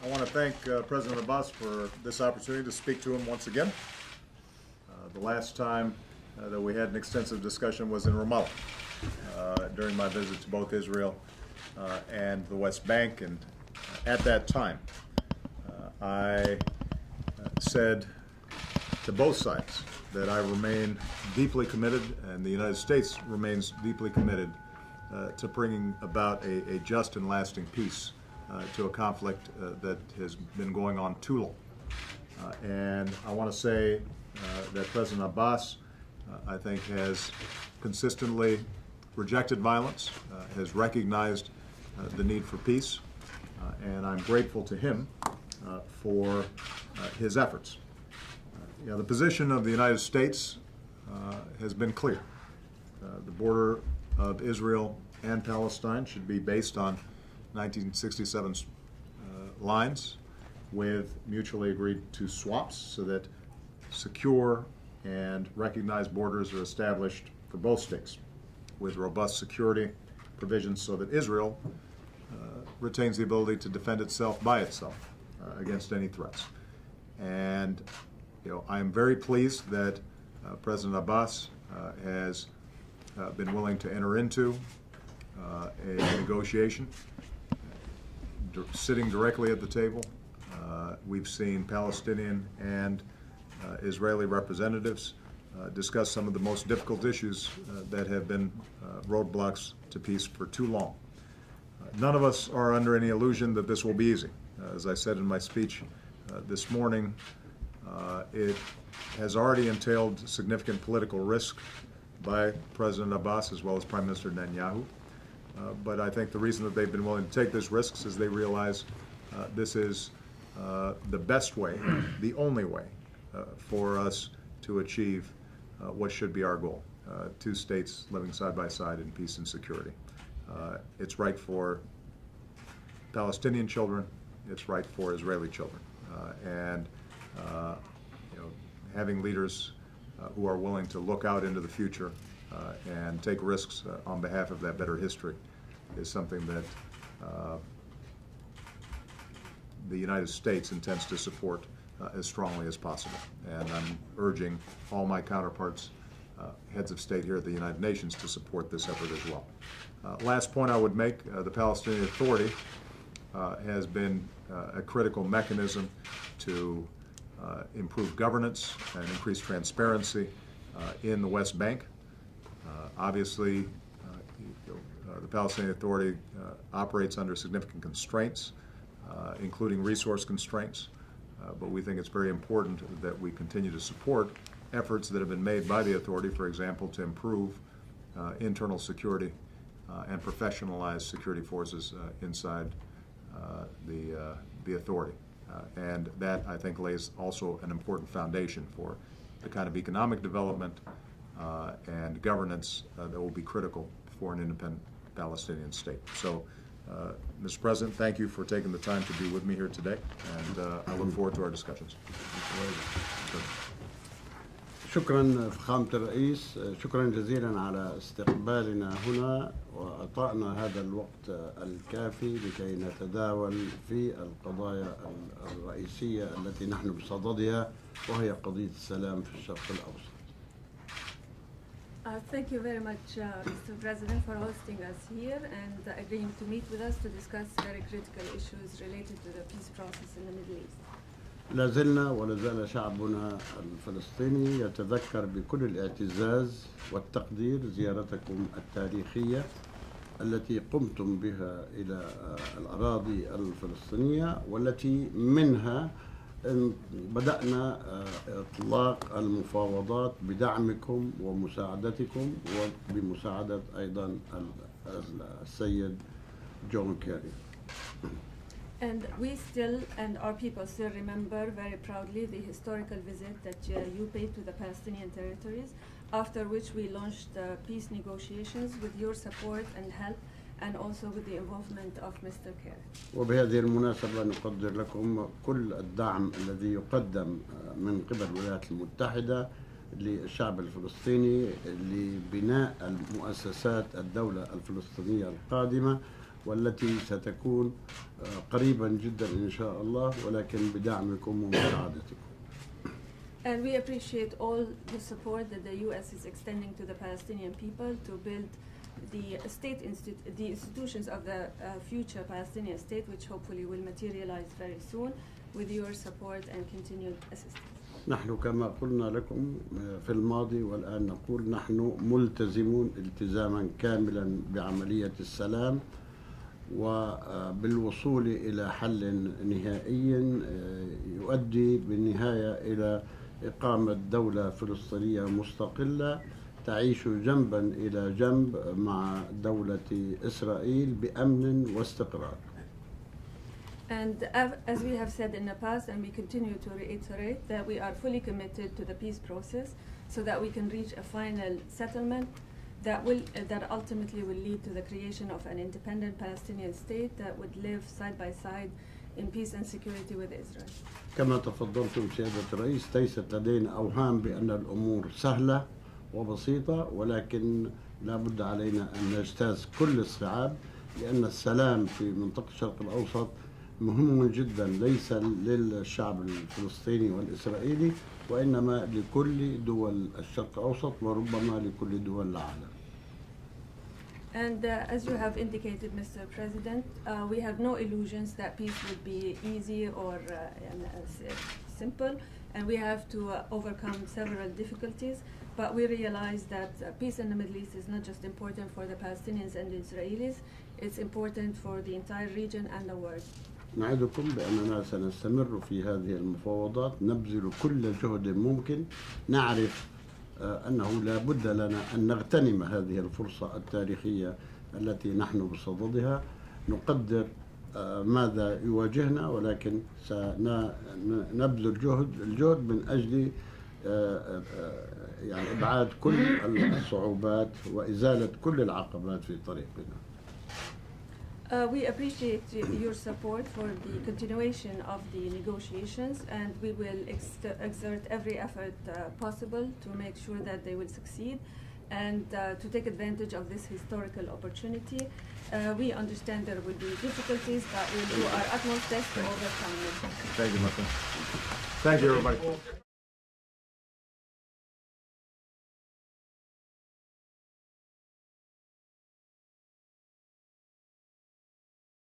I want to thank President Abbas for this opportunity to speak to him once again. The last time that we had an extensive discussion was in Ramallah during my visit to both Israel and the West Bank, and at that time I said to both sides that I remain deeply committed, and the United States remains deeply committed to bringing about a just and lasting peace to a conflict that has been going on too long. And I want to say that President Abbas, I think, has consistently rejected violence, has recognized the need for peace, and I'm grateful to him for his efforts. The position of the United States has been clear. The border of Israel and Palestine should be based on 1967 lines with mutually agreed to swaps so that secure and recognized borders are established for both states with robust security provisions so that Israel retains the ability to defend itself by itself against any threats. And I am very pleased that President Abbas has been willing to enter into a negotiation, sitting directly at the table. We've seen Palestinian and Israeli representatives discuss some of the most difficult issues that have been roadblocks to peace for too long. None of us are under any illusion that this will be easy. As I said in my speech this morning, it has already entailed significant political risk by President Abbas as well as Prime Minister Netanyahu. But I think the reason that they've been willing to take these risks is they realize this is the best way, the only way for us to achieve what should be our goal, two states living side by side in peace and security. It's right for Palestinian children, it's right for Israeli children. And having leaders who are willing to look out into the future and take risks on behalf of that better history is something that the United States intends to support as strongly as possible. And I'm urging all my counterparts, heads of state here at the United Nations, to support this effort as well. Last point I would make, the Palestinian Authority has been a critical mechanism to improve governance and increase transparency in the West Bank. Obviously, the Palestinian Authority operates under significant constraints, including resource constraints, but we think it's very important that we continue to support efforts that have been made by the Authority, for example, to improve internal security and professionalize security forces inside the Authority. And that, I think, lays also an important foundation for the kind of economic development and governance that will be critical for an independent Palestinian state. So, Mr. President, thank you for taking the time to be with me here today, and I look forward to our discussions. شكرا فخامة الرئيس، شكرا جزيلا على استقبالنا هنا وإعطائنا هذا الوقت الكافي لكي نتداول في القضايا الرئيسية التي نحن بصددها، وهي قضية السلام في الشرق الأوسط. Thank you very much, Mr. President, for hosting us here and agreeing to meet with us to discuss very critical issues related to the peace process in the Middle East. لا زلنا ولا زال شعبنا الفلسطيني يتذكر بكل الاعتزاز والتقدير زيارتكم التاريخية التي قمتم بها إلى الأراضي الفلسطينية، والتي منها بدأنا إطلاق المفاوضات بدعمكم ومساعدتكم وبمساعدة أيضا السيد جون كيري. And we still, and our people still remember very proudly the historical visit that you paid to the Palestinian territories, after which we launched peace negotiations with your support and help, and also with the involvement of Mr. Kerry. وبهذه المناسبة نقدر لكم كل الدعم الذي يقدم من قبل الولايات المتحدة للشعب الفلسطيني لبناء مؤسسات الدولة الفلسطينية القادمة، والتي ستكون قريبا جدا إن شاء الله، ولكن بدعمكم ومساعدتكم. And we appreciate all the support that the U.S. is extending to the Palestinian people to build the institutions of the future Palestinian state, which hopefully will materialize very soon with your support and continued assistance. نحن كما قلنا لكم في الماضي والآن نقول نحن ملتزمون التزاما كاملا بعملية السلام وبالوصول إلى حل نهائي يؤدي بالنهاية إلى إقامة دولة فلسطينية مستقلة تعيش جنبا إلى جنب مع دولة إسرائيل بأمن واستقرار. And as we have said in the past, and we continue to reiterate, that we are fully committed to the peace process so that we can reach a final settlement that ultimately will lead to the creation of an independent Palestinian state that would live side by side in peace and security with Israel. كما تفضلتم سيادة الرئيس، ليست لدينا أوهام بأن الأمور سهلة وبسيطة، ولكن لا بد علينا أن نجتاز كل الصعاب، لأن السلام في منطقة الشرق الأوسط مهم جدا ليس للشعب الفلسطيني والإسرائيلي وإنما لكل دول الشرق الأوسط وربما لكل دول العالم. And as you have indicated, Mr. President, we have no illusions that peace would be easy or simple, and we have to overcome several difficulties. But we realize that peace in the Middle East is not just important for the Palestinians and the Israelis, it's important for the entire region and the world. نعدكم بأننا سنستمر في هذه المفاوضات، نبذل كل جهد ممكن، نعرف أنه لا بد لنا أن نغتنم هذه الفرصة التاريخية التي نحن بصددها، نقدر ماذا يواجهنا، ولكن سنبذل الجهد من أجل يعني إبعاد كل الصعوبات وإزالة كل العقبات في طريقنا. We appreciate your support for the continuation of the negotiations, and we will exert every effort possible to make sure that they will succeed and to take advantage of this historical opportunity. We understand there will be difficulties, but we will do our utmost best to overcome them. Thank you, my friend. Thank you, everybody.